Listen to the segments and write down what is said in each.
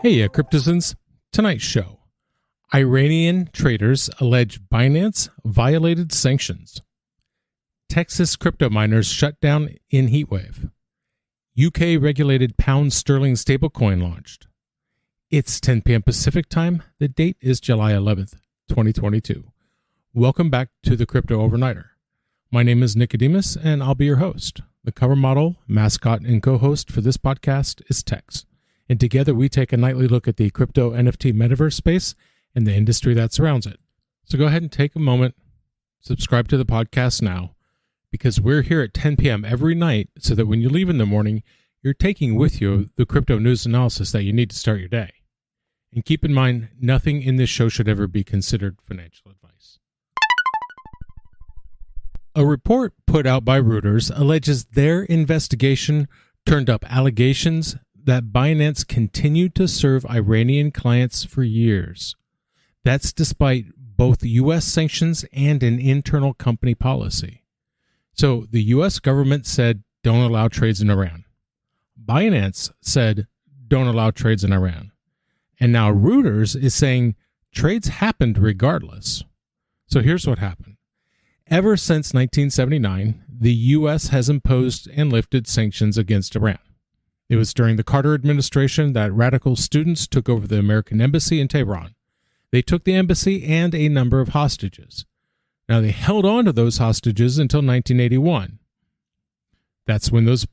Heya Cryptozens, tonight's show. Iranian traders allege Binance violated sanctions. Texas crypto miners shut down in heatwave. UK regulated pound sterling stablecoin launched. It's 10 p.m. Pacific time. The date is July 11th, 2022. Welcome back to the Crypto Overnighter. My name is Nicodemus, and I'll be your host. The cover model, mascot, and co-host for this podcast is Tex. And together we take a nightly look at the crypto NFT metaverse space and the industry that surrounds it. So go ahead and take a moment, subscribe to the podcast now, because we're here at 10 p.m. every night so that when you leave in the morning, you're taking with you the crypto news analysis that you need to start your day. And keep in mind, nothing in this show should ever be considered financial advice. A report put out by Reuters alleges their investigation turned up allegations that Binance continued to serve Iranian clients for years. That's despite both U.S. sanctions and an internal company policy. So the U.S. government said, don't allow trades in Iran. Binance said, don't allow trades in Iran. And now Reuters is saying trades happened regardless. So here's what happened. Ever since 1979, the U.S. has imposed and lifted sanctions against Iran. It was during the Carter administration that radical students took over the American embassy in Tehran. They took the embassy and a number of hostages. Now, they held on to those hostages until 1981. That's when those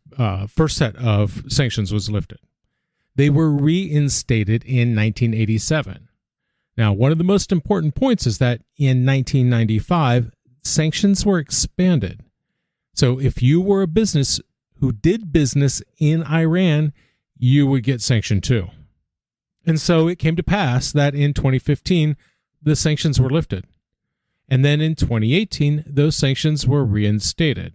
first set of sanctions was lifted. They were reinstated in 1987. Now, one of the most important points is that in 1995, sanctions were expanded. So if you were a business who did business in Iran, you would get sanctioned too. And so it came to pass that in 2015, the sanctions were lifted. And then in 2018, those sanctions were reinstated.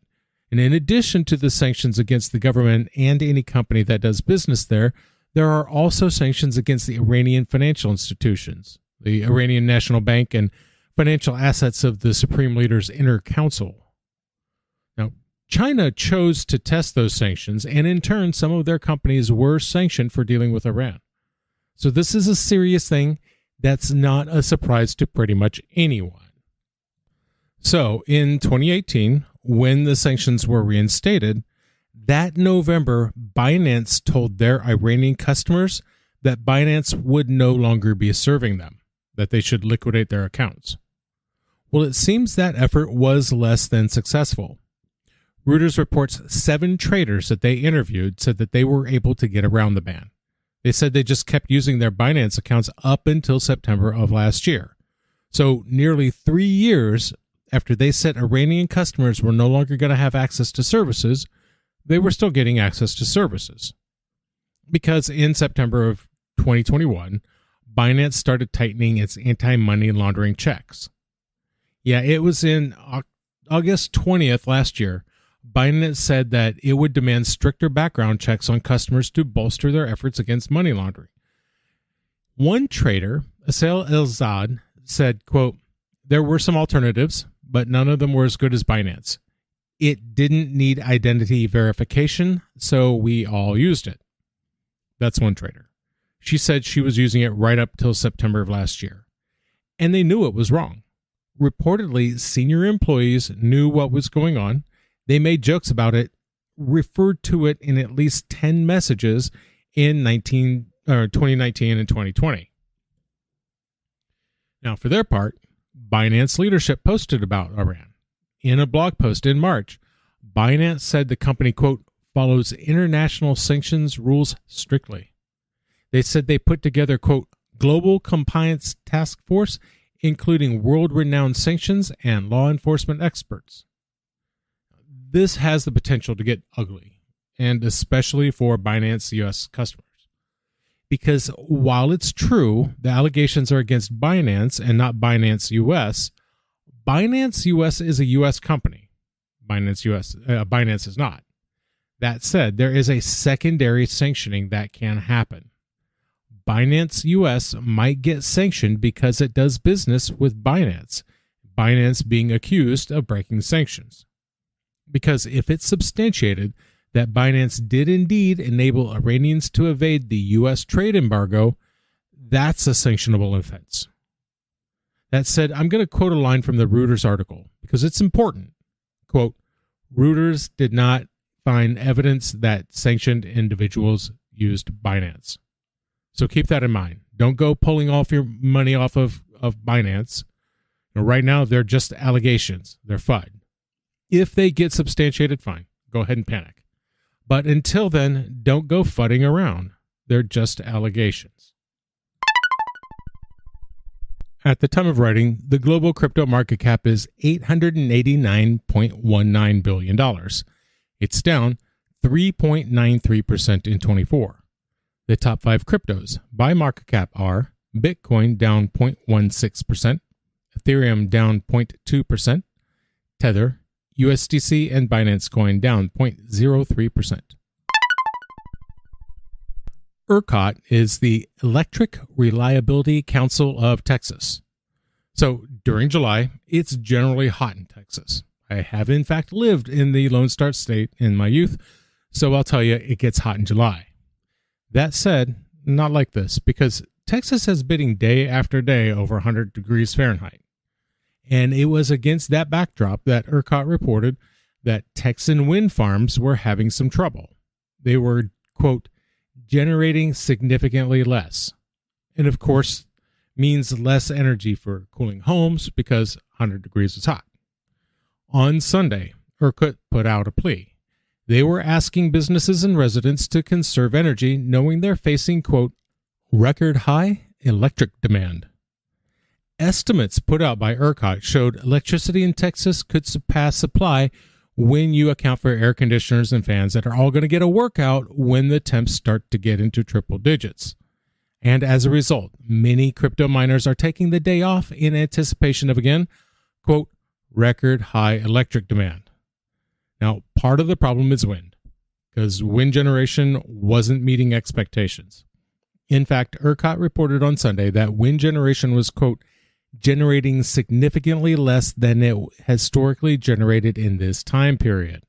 And in addition to the sanctions against the government and any company that does business there, there are also sanctions against the Iranian financial institutions, the Iranian National Bank, and financial assets of the Supreme Leader's Inner Council. Now, China chose to test those sanctions, and in turn, some of their companies were sanctioned for dealing with Iran. So this is a serious thing that's not a surprise to pretty much anyone. So in 2018, when the sanctions were reinstated, that November, Binance told their Iranian customers that Binance would no longer be serving them, that they should liquidate their accounts. Well, it seems that effort was less than successful. Reuters reports 7 traders that they interviewed said that they were able to get around the ban. They said they just kept using their Binance accounts up until September of last year. So nearly 3 years after they said Iranian customers were no longer going to have access to services, they were still getting access to services. Because in September of 2021, Binance started tightening its anti-money laundering checks. Yeah, it was in August 20th last year, Binance said that it would demand stricter background checks on customers to bolster their efforts against money laundering. One trader, Asel Elzad, said, quote, there were some alternatives, but none of them were as good as Binance. It didn't need identity verification, so we all used it. That's one trader. She said she was using it right up till September of last year. And they knew it was wrong. Reportedly, senior employees knew what was going on. They made jokes about it, referred to it in at least 10 messages in 2019 and 2020. Now, for their part, Binance leadership posted about Iran. In a blog post in March, Binance said the company, quote, follows international sanctions rules strictly. They said they put together, quote, global compliance task force, including world-renowned sanctions and law enforcement experts. This has the potential to get ugly, and especially for Binance U.S. customers. Because while it's true the allegations are against Binance and not Binance U.S., Binance U.S. is a U.S. company. Binance is not. That said, there is a secondary sanctioning that can happen. Binance U.S. might get sanctioned because it does business with Binance, Binance being accused of breaking sanctions. Because if it's substantiated that Binance did indeed enable Iranians to evade the U.S. trade embargo, that's a sanctionable offense. That said, I'm going to quote a line from the Reuters article because it's important. Quote, Reuters did not find evidence that sanctioned individuals used Binance. So keep that in mind. Don't go pulling off your money off of Binance. Right now, they're just allegations. They're FUD. If they get substantiated, fine. Go ahead and panic. But until then, don't go fudding around. They're just allegations. At the time of writing, the global crypto market cap is $889.19 billion. It's down 3.93% in 24. The top 5 cryptos by market cap are Bitcoin down 0.16%, Ethereum down 0.2%, Tether, USDC, and Binance Coin down 0.03%. ERCOT is the Electric Reliability Council of Texas. So during July, it's generally hot in Texas. I have in fact lived in the Lone Star State in my youth, so I'll tell you it gets hot in July. That said, not like this, because Texas has been day after day over 100 degrees Fahrenheit. And it was against that backdrop that ERCOT reported that Texan wind farms were having some trouble. They were, quote, generating significantly less. And of course, means less energy for cooling homes because 100 degrees is hot. On Sunday, ERCOT put out a plea. They were asking businesses and residents to conserve energy, knowing they're facing, quote, record high electric demand. Estimates put out by ERCOT showed electricity in Texas could surpass supply when you account for air conditioners and fans that are all going to get a workout when the temps start to get into triple digits. And as a result, many crypto miners are taking the day off in anticipation of, again, quote, record high electric demand. Now, part of the problem is wind, because wind generation wasn't meeting expectations. In fact, ERCOT reported on Sunday that wind generation was, quote, generating significantly less than it historically generated in this time period.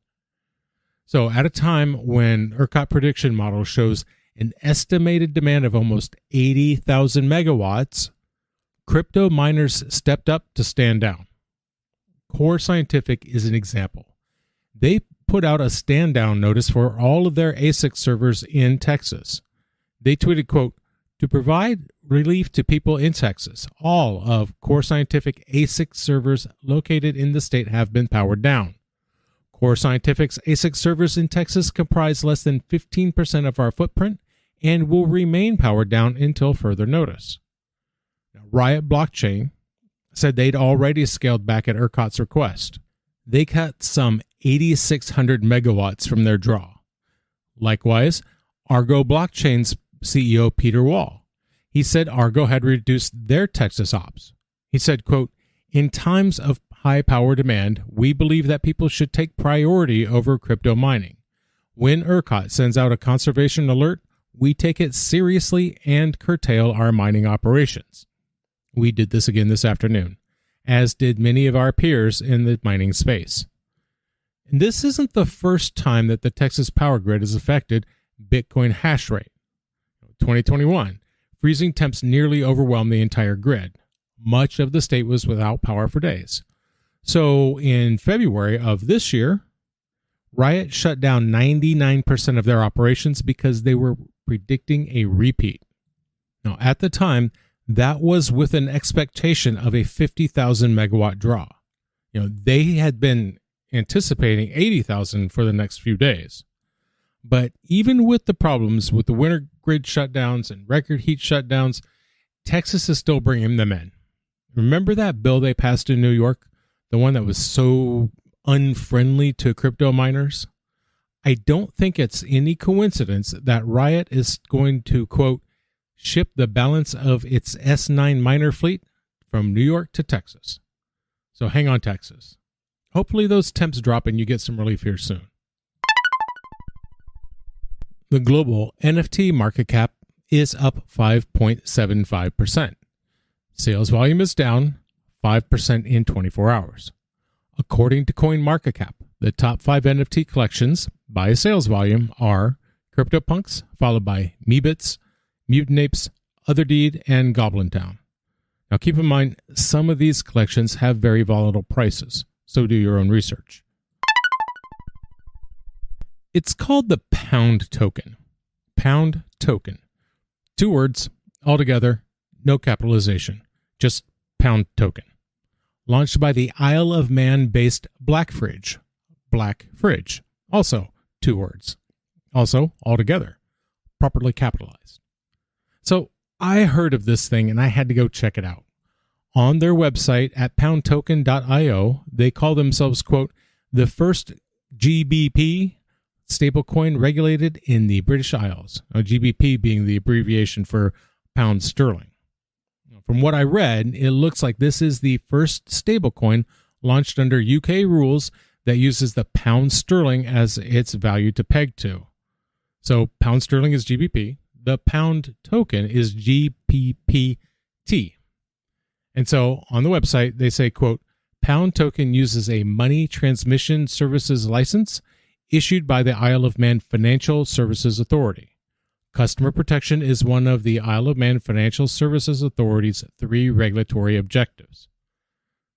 So at a time when ERCOT prediction model shows an estimated demand of almost 80,000 megawatts, crypto miners stepped up to stand down. Core Scientific is an example. They put out a stand down notice for all of their ASIC servers in Texas. They tweeted, quote, to provide relief to people in Texas, all of Core Scientific ASIC servers located in the state have been powered down. Core Scientific's ASIC servers in Texas comprise less than 15% of our footprint and will remain powered down until further notice. Now, Riot Blockchain said they'd already scaled back at ERCOT's request. They cut some 8,600 megawatts from their draw. Likewise, Argo Blockchain's CEO Peter Wall. He said Argo had reduced their Texas ops. He said, quote, in times of high power demand, we believe that people should take priority over crypto mining. When ERCOT sends out a conservation alert, we take it seriously and curtail our mining operations. We did this again this afternoon, as did many of our peers in the mining space. And this isn't the first time that the Texas power grid has affected Bitcoin hash rate. 2021, freezing temps nearly overwhelmed the entire grid. Much of the state was without power for days. So in February of this year, Riot shut down 99% of their operations because they were predicting a repeat. Now, at the time, that was with an expectation of a 50,000 megawatt draw. They had been anticipating 80,000 for the next few days. But even with the problems with the winter grid shutdowns and record heat shutdowns, Texas is still bringing them in. Remember that bill they passed in New York? The one that was so unfriendly to crypto miners? I don't think it's any coincidence that Riot is going to, quote, ship the balance of its S9 miner fleet from New York to Texas. So hang on, Texas. Hopefully those temps drop and you get some relief here soon. The global NFT market cap is up 5.75%. Sales volume is down 5% in 24 hours. According to CoinMarketCap, the top 5 NFT collections by sales volume are CryptoPunks, followed by Meebits, Mutant Apes, Other Deed, and Goblin Town. Now keep in mind, some of these collections have very volatile prices, so do your own research. It's called the Pound Token. Pound Token. 2 words, altogether, no capitalization, just Pound Token. Launched by the Isle of Man-based Blackfridge. Blackfridge. Also 2 words. Also, altogether, properly capitalized. So I heard of this thing and I had to go check it out. On their website at poundtoken.io, they call themselves, quote, the first GBP stablecoin regulated in the British Isles. Now, GBP being the abbreviation for pound sterling. From what I read, it looks like this is the first stablecoin launched under UK rules that uses the pound sterling as its value to peg to. So pound sterling is GBP. The pound token is GPPT. And so on the website, they say, quote, pound token uses a money transmission services license issued by the Isle of Man Financial Services Authority. Customer protection is one of the Isle of Man Financial Services Authority's 3 regulatory objectives.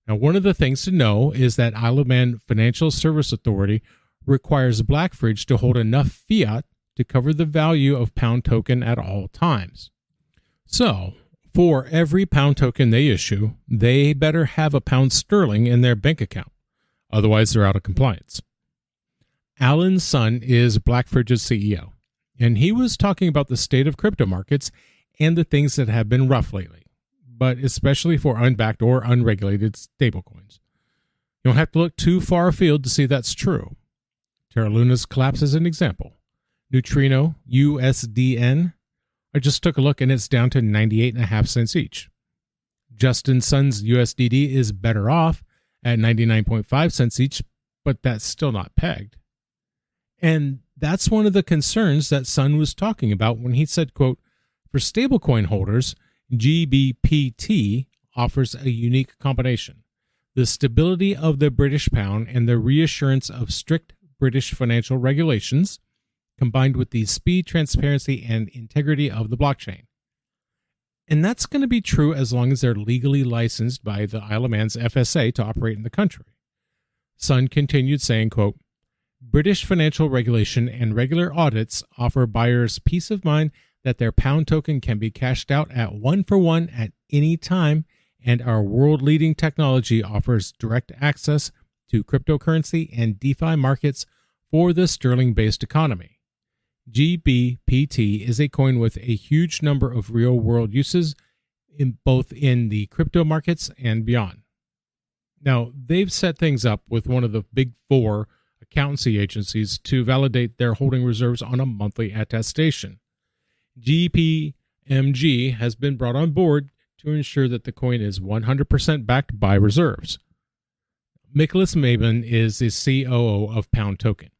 Now, one of the things to know is that Isle of Man Financial Service Authority requires Blackfridge to hold enough fiat to cover the value of pound token at all times. So, for every pound token they issue, they better have a pound sterling in their bank account. Otherwise, they're out of compliance. Alan Sun is Blackfridge's CEO, and he was talking about the state of crypto markets and the things that have been rough lately, but especially for unbacked or unregulated stablecoins. You don't have to look too far afield to see that's true. Terra Luna's collapse is an example. Neutrino, USDN, I just took a look and it's down to 98.5 cents each. Justin Sun's USDD is better off at 99.5 cents each, but that's still not pegged. And that's one of the concerns that Sun was talking about when he said, quote, for stablecoin holders, GBPT offers a unique combination. The stability of the British pound and the reassurance of strict British financial regulations, combined with the speed, transparency, and integrity of the blockchain. And that's going to be true as long as they're legally licensed by the Isle of Man's FSA to operate in the country. Sun continued saying, quote, British financial regulation and regular audits offer buyers peace of mind that their pound token can be cashed out at 1-for-1 at any time, and our world-leading technology offers direct access to cryptocurrency and DeFi markets for the sterling-based economy. GBPT is a coin with a huge number of real-world uses in both in the crypto markets and beyond. Now, they've set things up with one of the big 4 accountancy agencies to validate their holding reserves on a monthly attestation. GPMG has been brought on board to ensure that the coin is 100% backed by reserves. Nicholas Maben is the COO of Pound Token.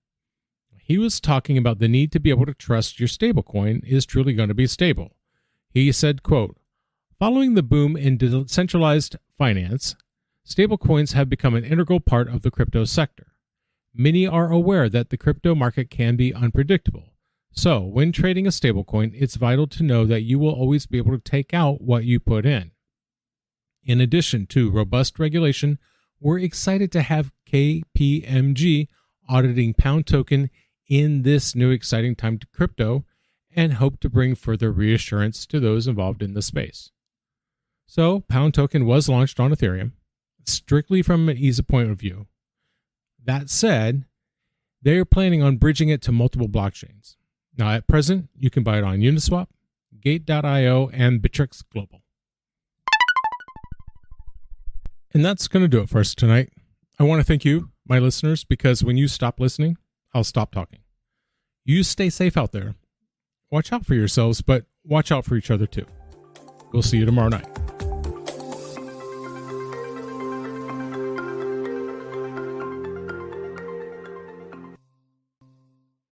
He was talking about the need to be able to trust your stablecoin is truly going to be stable. He said, quote, following the boom in decentralized finance, stablecoins have become an integral part of the crypto sector. Many are aware that the crypto market can be unpredictable. So, when trading a stablecoin, it's vital to know that you will always be able to take out what you put in. In addition to robust regulation, we're excited to have KPMG auditing Pound Token in this new exciting time to crypto and hope to bring further reassurance to those involved in the space. So, Pound Token was launched on Ethereum, strictly from an ease point of view. That said, they're planning on bridging it to multiple blockchains. Now, at present, you can buy it on Uniswap, Gate.io, and Bittrex Global. And that's going to do it for us tonight. I want to thank you, my listeners, because when you stop listening, I'll stop talking. You stay safe out there. Watch out for yourselves, but watch out for each other too. We'll see you tomorrow night.